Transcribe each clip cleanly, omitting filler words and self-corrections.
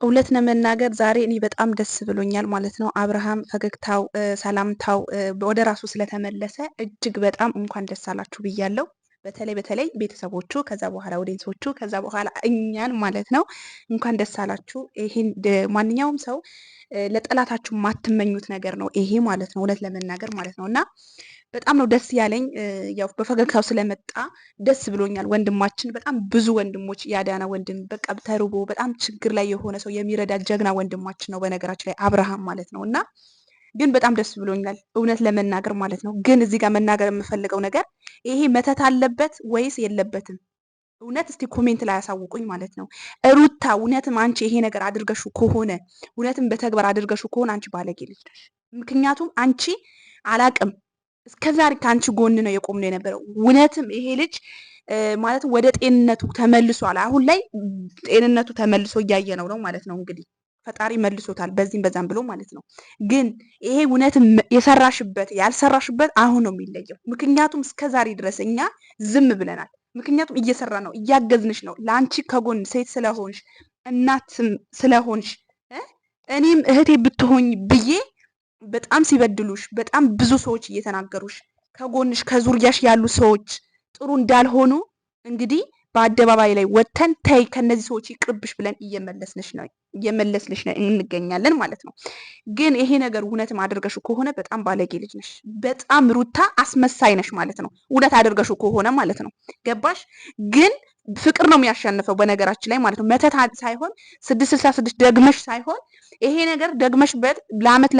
እውነት ለመናገር ዛሬ እኔ በጣም ደስ ብሎኛል ማለት ነው። አብርሃም ፈገግታው፣ ሰላምታው ወደ ራሱ ስለተመለሰ እጅግ በጣም እንኳን ደስ አላችሁ ብያለሁ። በተለይ ቤተሰቦቹ፣ ከዛ በኋላ ኦዲየንሶቹ፣ ከዛ በኋላ እኛን ማለት ነው እንኳን ደስ አላችሁ። ይሄን ማንኛውም ሰው ለጠላታችሁ የማትመኙት ነገር ነው ይሄ ማለት ነው፣ እውነት ለመናገር ማለት ነው። እና በጣም ነው ደስ ያለኝ። ያው በፈገግታው ስለመጣ ደስ ብሎኛል። ወንድማችን በጣም ብዙ ወንድሞች ያዳነ ወንድም፣ በቃ ተርቦ በጣም ችግር ላይ የሆነ ሰው የሚረዳ ጀግና ወንድማችን ነው በነገራችን ላይ አብርሃም ማለት ነው። እና ግን በጣም ደስ ብሎኛል እውነት ለመናገር ማለት ነው። ግን እዚህ ጋር መናገር የምፈልገው ነገር ይሄ መተት አለበት ወይስ የለበትም? እውነት እስቲ ኮሜንት ላይ ያሳውቁኝ ማለት ነው። ሩታ እውነትም አንቺ ይሄ ነገር አድርገሹ ከሆነ እውነትም በተግባር አድርገሹ ከሆነ አንቺ ባለጌ ልጅ ነሽ። ምክንያቱም አንቺ አላቅም እስከዛሬ ከአንቺ ጎን ነው የቆምነው የነበረው። እውነትም ይሄ ልጅ ማለት ወደ ጤንነቱ ተመልሷል። አሁን ላይ ጤንነቱ ተመልሶ እያየነው ነው ማለት ነው። እንግዲህ ፈጣሪ መልሶታል በዚህም በዛም ብሎ ማለት ነው። ግን ይሄ እውነትም የሰራሽበት ያልሰራሽበት አሁን ነው የሚለየው። ምክንያቱም እስከዛሬ ድረስ እኛ ዝም ብለናል። ምክንያቱም እየሰራ ነው፣ እያገዝንሽ ነው። ለአንቺ ከጎን ሴት ስለሆንሽ እናትም ስለሆንሽ እኔም እህቴ ብትሆኝ ብዬ በጣም ሲበድሉሽ በጣም ብዙ ሰዎች እየተናገሩሽ ከጎንሽ ከዙሪያሽ ያሉ ሰዎች ጥሩ እንዳልሆኑ እንግዲህ በአደባባይ ላይ ወተን ተይ ከነዚህ ሰዎች ይቅርብሽ ብለን እየመለስንሽ ነው እንገኛለን ማለት ነው። ግን ይሄ ነገር እውነትም አድርገሹ ከሆነ በጣም ባለጌ ልጅ ነሽ። በጣም ሩታ አስመሳይ ነሽ ማለት ነው። እውነት አድርገሹ ከሆነ ማለት ነው። ገባሽ? ግን ፍቅር ነው የሚያሸንፈው በነገራችን ላይ ማለት ነው። መተት ሳይሆን 666 ደግመሽ ሳይሆን ይሄ ነገር ደግመሽበት ለአመት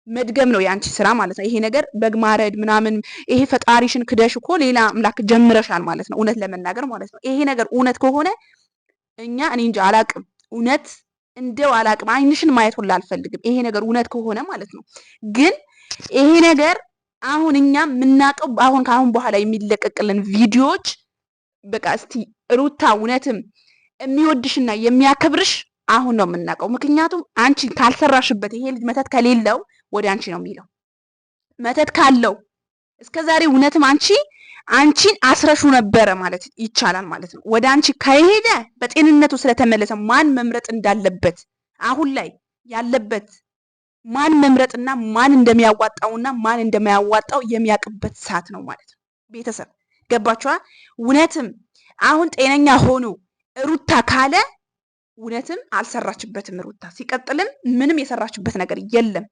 መድገም ነው የአንቺ ስራ ማለት ነው። ይሄ ነገር በግ ማረድ ምናምን ይሄ ፈጣሪሽን ክደሽ እኮ ሌላ አምላክ ጀምረሻል ማለት ነው። እውነት ለመናገር ማለት ነው። ይሄ ነገር እውነት ከሆነ እኔ እንጃ አላቅም። እውነት እንደው አላቅም። አይንሽን ማየት ሁላ አልፈልግም። ይሄ ነገር እውነት ከሆነ ማለት ነው። ግን ይሄ ነገር አሁን እኛ የምናውቀው ከአሁን በኋላ የሚለቀቅልን ቪዲዮዎች በቃ እስቲ ሩታ እውነትም የሚወድሽና የሚያከብርሽ አሁን ነው የምናውቀው። ምክንያቱም አንቺ ካልሰራሽበት ይሄ ልጅ መተት ከሌለው ወደ አንቺ ነው የሚለው። መተት ካለው እስከዛሬ እውነትም አንቺን አስረሹ ነበረ ማለት ይቻላል ማለት ነው። ወደ አንቺ ከሄደ በጤንነቱ ስለተመለሰ ማን መምረጥ እንዳለበት አሁን ላይ ያለበት ማን መምረጥና ማን እንደሚያዋጣውና ማን እንደማያዋጣው የሚያውቅበት ሰዓት ነው ማለት ነው። ቤተሰብ ገባችኋ? እውነትም አሁን ጤነኛ ሆኖ ሩታ ካለ እውነትም አልሰራችበትም ሩታ። ሲቀጥልም ምንም የሰራችበት ነገር የለም።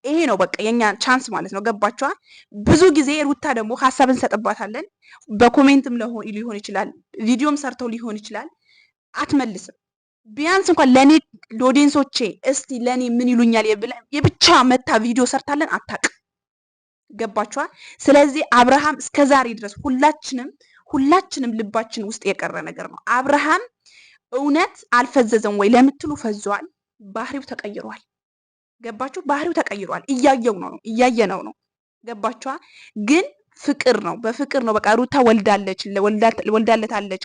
ይሄ ነው በቃ የኛ ቻንስ ማለት ነው። ገባችኋ? ብዙ ጊዜ ሩታ ደግሞ ሀሳብ እንሰጥባታለን። በኮሜንትም ሊሆን ይችላል፣ ቪዲዮም ሰርተው ሊሆን ይችላል። አትመልስም። ቢያንስ እንኳን ለኔ ሎዴንሶቼ እስቲ ለኔ ምን ይሉኛል የብቻ መታ ቪዲዮ ሰርታለን አታውቅም። ገባችኋ? ስለዚህ አብርሃም እስከዛሬ ድረስ ሁላችንም ልባችን ውስጥ የቀረ ነገር ነው። አብርሃም እውነት አልፈዘዘም ወይ ለምትሉ ፈዟል። ባህሪው ተቀይሯል። ገባችሁ? ባህሪው ተቀይሯል። እያየነው ነው። ገባችኋ? ግን ፍቅር ነው፣ በፍቅር ነው። በቃ ሩታ ወልዳለታለች።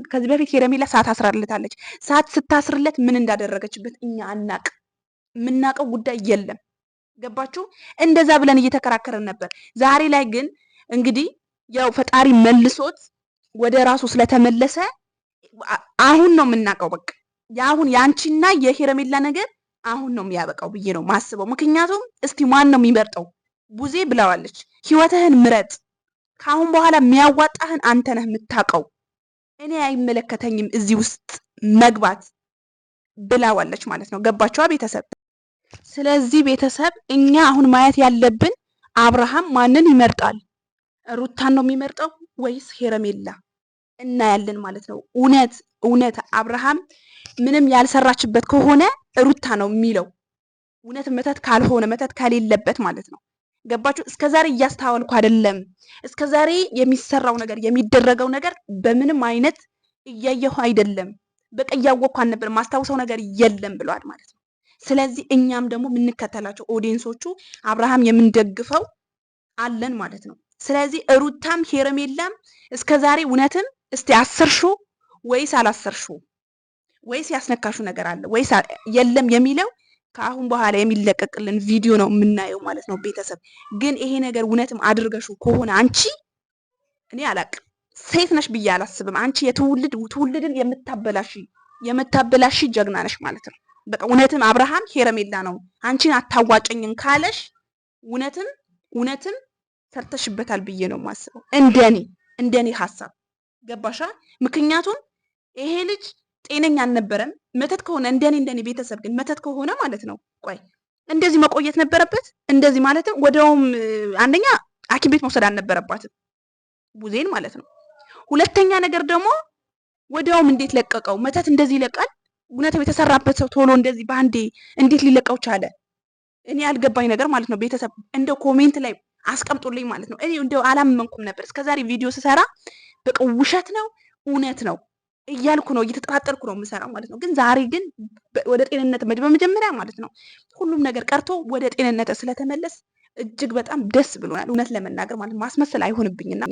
ከዚህ በፊት ሄረሜላ ሰዓት አስራለታለች። ሰዓት ስታስርለት ምን እንዳደረገችበት እኛ አናቅ፣ የምናውቀው ጉዳይ የለም። ገባችሁ? እንደዛ ብለን እየተከራከረን ነበር። ዛሬ ላይ ግን እንግዲህ ያው ፈጣሪ መልሶት ወደ ራሱ ስለተመለሰ አሁን ነው የምናውቀው። በቃ የአሁን የአንቺና የሄረሜላ ነገር አሁን ነው የሚያበቃው ብዬ ነው ማስበው። ምክንያቱም እስቲ ማን ነው የሚመርጠው? ቡዜ ብለዋለች፣ ህይወትህን ምረጥ፣ ከአሁን በኋላ የሚያዋጣህን አንተ ነህ የምታውቀው፣ እኔ አይመለከተኝም እዚህ ውስጥ መግባት ብላዋለች ማለት ነው። ገባችኋ ቤተሰብ? ስለዚህ ቤተሰብ እኛ አሁን ማየት ያለብን አብርሃም ማንን ይመርጣል? ሩታን ነው የሚመርጠው ወይስ ሄረሜላ? እናያለን ማለት ነው። እውነት አብርሃም ምንም ያልሰራችበት ከሆነ ሩታ ነው የሚለው። እውነት መተት ካልሆነ መተት ከሌለበት ማለት ነው። ገባችሁ? እስከዛሬ እያስተዋልኩ አይደለም። እስከዛሬ የሚሰራው ነገር የሚደረገው ነገር በምንም አይነት እያየሁ አይደለም። በቃ እያወቅኩ አልነበር፣ ማስታውሰው ነገር የለም ብለዋል ማለት ነው። ስለዚህ እኛም ደግሞ የምንከተላቸው ኦዲየንሶቹ አብርሃም የምንደግፈው አለን ማለት ነው። ስለዚህ ሩታም ሄረሜላም እስከዛሬ እውነትም እስቲ አሰርሹ ወይስ አላሰርሹ ወይስ ያስነካሹ ነገር አለ ወይስ የለም የሚለው ከአሁን በኋላ የሚለቀቅልን ቪዲዮ ነው የምናየው ማለት ነው። ቤተሰብ ግን ይሄ ነገር እውነትም አድርገሹ ከሆነ አንቺ እኔ አላቅም ሴት ነሽ ብዬ አላስብም። አንቺ ትውልድን የምታበላሽ የምታበላሽ ጀግና ነሽ ማለት ነው። በቃ እውነትም አብርሃም ሄረሜላ ነው አንቺን አታዋጭኝም ካለሽ እውነትም ሰርተሽበታል ብዬ ነው የማስበው። እንደኔ ሀሳብ ገባሻ? ምክንያቱም ይሄ ልጅ ጤነኛ አልነበረም። መተት ከሆነ እንደኔ ቤተሰብ ግን መተት ከሆነ ማለት ነው ቆይ እንደዚህ መቆየት ነበረበት። እንደዚህ ማለትም ወዲያውም አንደኛ ሐኪም ቤት መውሰድ አልነበረባትም ቡዜን ማለት ነው። ሁለተኛ ነገር ደግሞ ወዲያውም እንዴት ለቀቀው? መተት እንደዚህ ይለቃል? እውነትም የተሰራበት ሰው ቶሎ እንደዚህ በአንዴ እንዴት ሊለቀው ቻለ? እኔ ያልገባኝ ነገር ማለት ነው። ቤተሰብ እንደው ኮሜንት ላይ አስቀምጡልኝ ማለት ነው። እኔ እንደው አላመንኩም ነበር እስከዛሬ ቪዲዮ ስሰራ በቃ ውሸት ነው እውነት ነው እያልኩ ነው እየተጠራጠርኩ ነው የምሰራው ማለት ነው። ግን ዛሬ ግን ወደ ጤንነት በመጀመሪያ ማለት ነው ሁሉም ነገር ቀርቶ ወደ ጤንነት ስለተመለስ እጅግ በጣም ደስ ብሎናል። እውነት ለመናገር ማለት ማስመሰል አይሆንብኝና